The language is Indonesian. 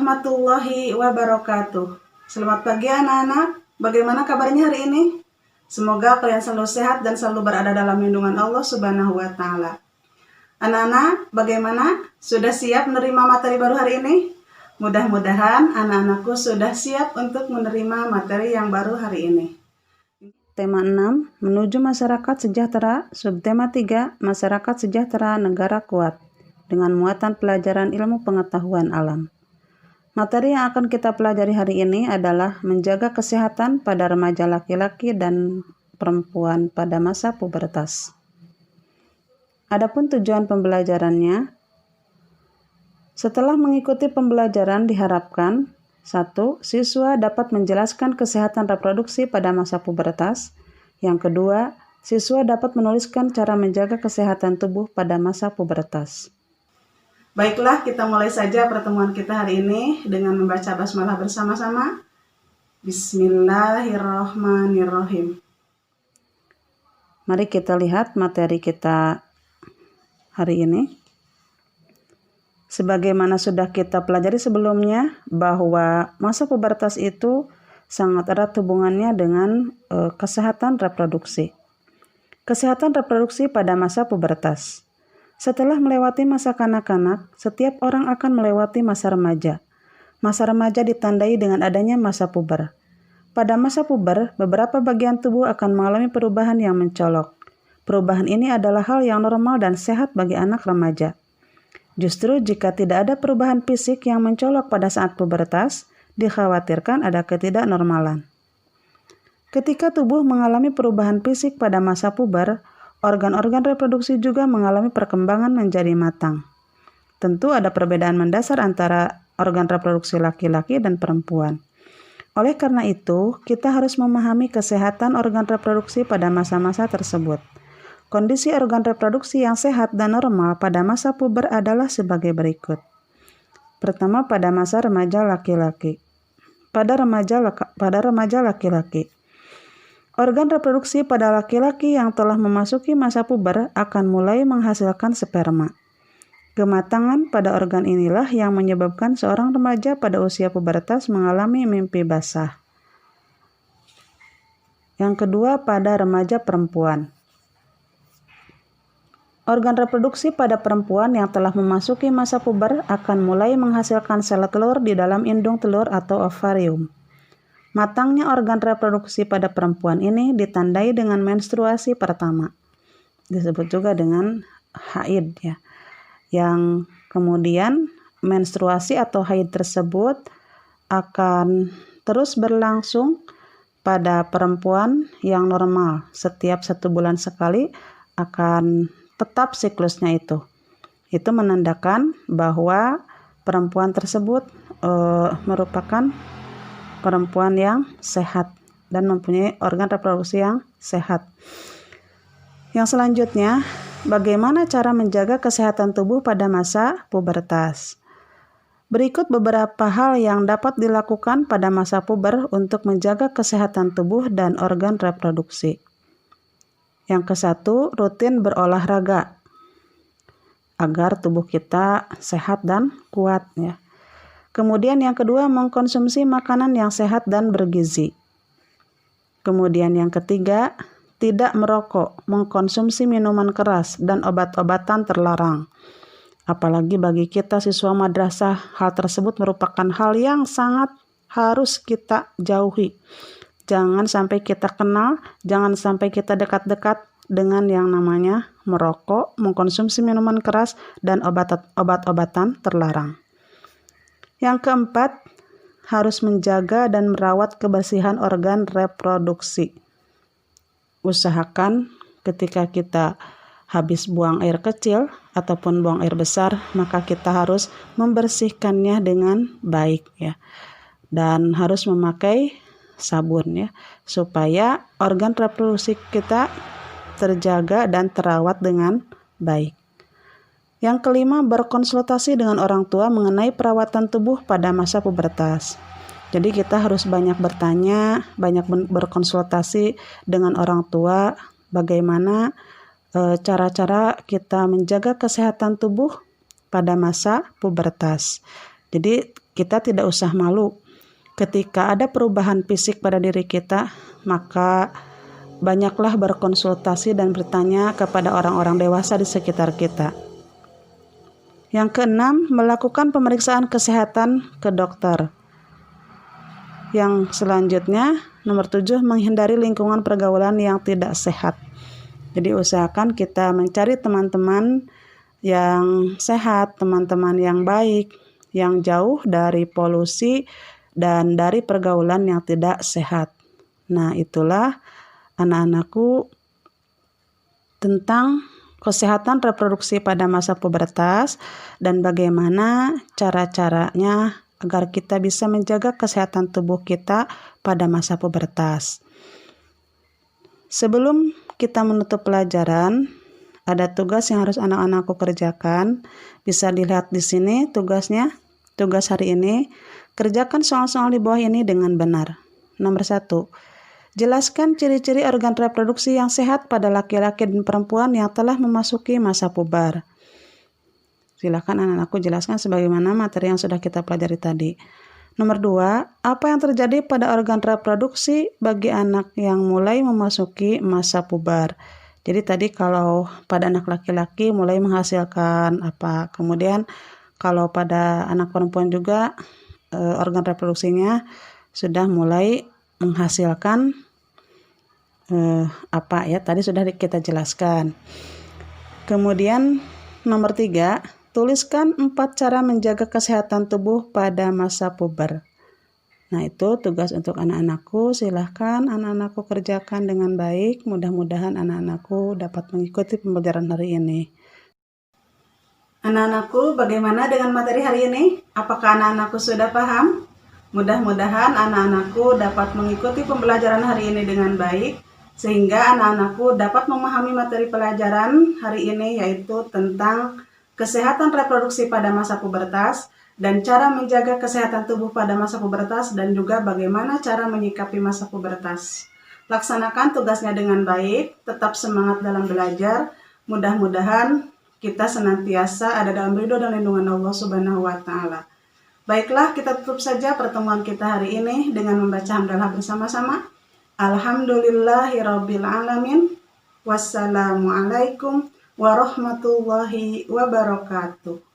warahmatullahi wabarakatuh. Selamat pagi anak-anak. Bagaimana kabarnya hari ini? Semoga kalian selalu sehat dan selalu berada dalam lindungan Allah Subhanahu wa Ta'ala. Anak-anak, bagaimana? Sudah siap menerima materi baru hari ini? Mudah-mudahan anak-anakku sudah siap untuk menerima materi yang baru hari ini. Tema 6, menuju masyarakat sejahtera. Subtema 3, masyarakat sejahtera negara kuat. Dengan muatan pelajaran ilmu pengetahuan alam. Materi yang akan kita pelajari hari ini adalah menjaga kesehatan pada remaja laki-laki dan perempuan pada masa pubertas. Adapun tujuan pembelajarannya, setelah mengikuti pembelajaran diharapkan 1. Siswa dapat menjelaskan kesehatan reproduksi pada masa pubertas. Yang kedua, siswa dapat menuliskan cara menjaga kesehatan tubuh pada masa pubertas. Baiklah, kita mulai saja pertemuan kita hari ini dengan membaca basmalah bersama-sama. Bismillahirrahmanirrahim. Mari kita lihat materi kita hari ini. Sebagaimana sudah kita pelajari sebelumnya, bahwa masa pubertas itu sangat erat hubungannya dengan kesehatan reproduksi. Kesehatan reproduksi pada masa pubertas. Setelah melewati masa kanak-kanak, setiap orang akan melewati masa remaja. Masa remaja ditandai dengan adanya masa puber. Pada masa puber, beberapa bagian tubuh akan mengalami perubahan yang mencolok. Perubahan ini adalah hal yang normal dan sehat bagi anak remaja. Justru jika tidak ada perubahan fisik yang mencolok pada saat pubertas, dikhawatirkan ada ketidaknormalan. Ketika tubuh mengalami perubahan fisik pada masa puber, organ-organ reproduksi juga mengalami perkembangan menjadi matang. Tentu ada perbedaan mendasar antara organ reproduksi laki-laki dan perempuan. Oleh karena itu, kita harus memahami kesehatan organ reproduksi pada masa-masa tersebut. Kondisi organ reproduksi yang sehat dan normal pada masa puber adalah sebagai berikut. Pertama, pada masa remaja laki-laki. Pada remaja laki-laki. Organ reproduksi pada laki-laki yang telah memasuki masa puber akan mulai menghasilkan sperma. Kematangan pada organ inilah yang menyebabkan seorang remaja pada usia pubertas mengalami mimpi basah. Yang kedua, pada remaja perempuan. Organ reproduksi pada perempuan yang telah memasuki masa puber akan mulai menghasilkan sel telur di dalam indung telur atau ovarium. Matangnya organ reproduksi pada perempuan ini ditandai dengan menstruasi pertama. Disebut juga dengan haid ya. Yang kemudian menstruasi atau haid tersebut akan terus berlangsung pada perempuan yang normal. Setiap 1 bulan sekali akan tetap siklusnya itu. Itu menandakan bahwa perempuan tersebut merupakan perempuan yang sehat dan mempunyai organ reproduksi yang sehat. Yang selanjutnya, bagaimana cara menjaga kesehatan tubuh pada masa pubertas? Berikut beberapa hal yang dapat dilakukan pada masa puber untuk menjaga kesehatan tubuh dan organ reproduksi. Yang ke-1, rutin berolahraga agar tubuh kita sehat dan kuat ya. Kemudian yang kedua, mengkonsumsi makanan yang sehat dan bergizi. Kemudian yang ketiga, tidak merokok, mengkonsumsi minuman keras dan obat-obatan terlarang. Apalagi bagi kita siswa madrasah, hal tersebut merupakan hal yang sangat harus kita jauhi. Jangan sampai kita kenal, jangan sampai kita dekat-dekat dengan yang namanya merokok, mengkonsumsi minuman keras dan obat-obatan terlarang. Yang keempat, harus menjaga dan merawat kebersihan organ reproduksi. Usahakan ketika kita habis buang air kecil ataupun buang air besar, maka kita harus membersihkannya dengan baik ya. Dan harus memakai sabun ya, supaya organ reproduksi kita terjaga dan terawat dengan baik. Yang kelima, berkonsultasi dengan orang tua mengenai perawatan tubuh pada masa pubertas. Jadi kita harus banyak bertanya, banyak berkonsultasi dengan orang tua bagaimana cara-cara kita menjaga kesehatan tubuh pada masa pubertas. Jadi kita tidak usah malu. Ketika ada perubahan fisik pada diri kita, maka banyaklah berkonsultasi dan bertanya kepada orang-orang dewasa di sekitar kita. Yang keenam, melakukan pemeriksaan kesehatan ke dokter. Yang selanjutnya, nomor 7, menghindari lingkungan pergaulan yang tidak sehat. Jadi usahakan kita mencari teman-teman yang sehat, teman-teman yang baik, yang jauh dari polusi dan dari pergaulan yang tidak sehat. Nah, itulah anak-anakku tentang kesehatan reproduksi pada masa pubertas dan bagaimana cara-caranya agar kita bisa menjaga kesehatan tubuh kita pada masa pubertas. Sebelum kita menutup pelajaran, ada tugas yang harus anak-anakku kerjakan. Bisa dilihat di sini tugasnya. Tugas hari ini, kerjakan soal-soal di bawah ini dengan benar. Nomor 1. Jelaskan ciri-ciri organ reproduksi yang sehat pada laki-laki dan perempuan yang telah memasuki masa puber. Silakan anak-anakku jelaskan sebagaimana materi yang sudah kita pelajari tadi. Nomor 2, apa yang terjadi pada organ reproduksi bagi anak yang mulai memasuki masa puber. Jadi tadi kalau pada anak laki-laki mulai menghasilkan apa, kemudian kalau pada anak perempuan juga organ reproduksinya sudah mulai menghasilkan apa ya, tadi sudah kita jelaskan. Kemudian nomor 3, tuliskan 4 cara menjaga kesehatan tubuh pada masa puber. Nah, itu tugas untuk anak-anakku. Silahkan anak-anakku kerjakan dengan baik. Mudah-mudahan anak-anakku dapat mengikuti pembelajaran hari ini. Anak-anakku, bagaimana dengan materi hari ini? Apakah anak-anakku sudah paham? Mudah-mudahan anak-anakku dapat mengikuti pembelajaran hari ini dengan baik, sehingga anak-anakku dapat memahami materi pelajaran hari ini, yaitu tentang kesehatan reproduksi pada masa pubertas, dan cara menjaga kesehatan tubuh pada masa pubertas, dan juga bagaimana cara menyikapi masa pubertas. Laksanakan tugasnya dengan baik, tetap semangat dalam belajar. Mudah-mudahan kita senantiasa ada dalam ridho dan lindungan Allah Subhanahu wa Ta'ala. Baiklah, kita tutup saja pertemuan kita hari ini dengan membaca hamdalah bersama-sama. Alhamdulillahirabbil alamin. Wassalamualaikum warahmatullahi wabarakatuh.